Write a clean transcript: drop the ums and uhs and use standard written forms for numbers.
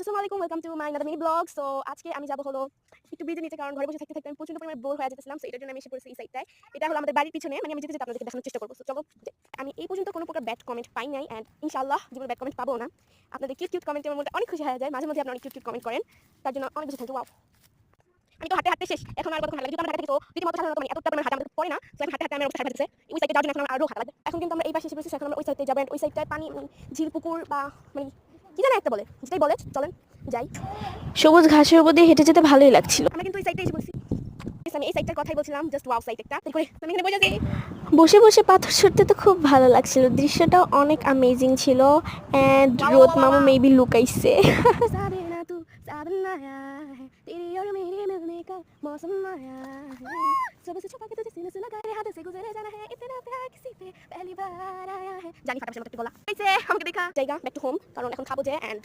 আসসালামু আলাইকুম, welcome to my another mini blog. So আজকে আমি যাবো হলো একটু ব্রিজের নিচে, কারণ ঘরে বসে থাকতে থাকতে আমি প্রচন্ড পরিমাণে বোর হয়ে যেতেছিলাম। সো এটার জন্য আমি এসে পড়েছি এই সাইডটায়। এটা হলো আমাদের বাড়ির পিছনে, মানে আমি যেতে যেতে আপনাদেরকে দেখানোর চেষ্টা করবো। সো চলো, আমি এই পর্যন্ত কোনো প্রকার ব্যাড কমেন্ট পাই নাই, অ্যান্ড ইনশাআল্লাহ জীবনে ব্যাড কমেন্ট পাবো না। আপনাদের কিউট কিউট কমেন্টে আমার মধ্যে অনেক খুশি হয়ে যায়, মাঝে মধ্যে আপনারা অনেক কিউট কিউট কমেন্ট করেন, তার জন্য অনেক বেশি থ্যাংক ইউ। ওয়াও, আমি তো হাঁটতে হাঁটতে শেষ, এখন আর কতক্ষণ লাগবে? যদি আমরা হাঁটতে থাকি তো রীতিমতো সাধারণত মানে এতটা পরিমাণ হাঁটা আমাদের পড়ে না। তো এখন হাঁটতে হাঁটতে আমার অবস্থা খারাপ হচ্ছে। ওই সাইডে যাওয়ার জন্য এখন আমার আরো হাঁটা লাগবে। এখন কিন্তু আমরা এই পাশে এসে পড়েছি, এখন আমরা ওই সাইডে যাবেন। ওই সাইডটায় পানি, ঝিল, পুকুর বা মানে কি জানি একটা বলে, যেটাই বলে চলেন যাই। সবুজ ঘাসের উপর দিয়ে হেঁটে যেতে ভালোই লাগছিল। আমরা কিন্তু এই সাইডে এসে পড়ছি। আমি এই সাইডটার কথাই বলছিলাম, জাস্ট ওয়াও সাইড একটা। তারপরে আমি এখানে বসে আছি। বসে বসে পাথর ছুটতে তো খুব ভালো লাগছিল, দৃশ্যটাও অনেক অ্যামেজিং ছিল। অ্যান্ড রোদ মামা মেবি লুকাইছে। साबे ना तू साबन आया है तेरी और मेरे मिलने का मौसम आया है सुबह से छुपा के तुझे सीने से लगा रे हाथ से गुजरे जाना है इतना प्यार किसी पे पहली बार आया है জানি ফাটাফাটি মতো একটু গলা হইছে আমাকে দেখা জায়গা ব্যাক টু হোম, কারণ এখন খাবো যে। এন্ড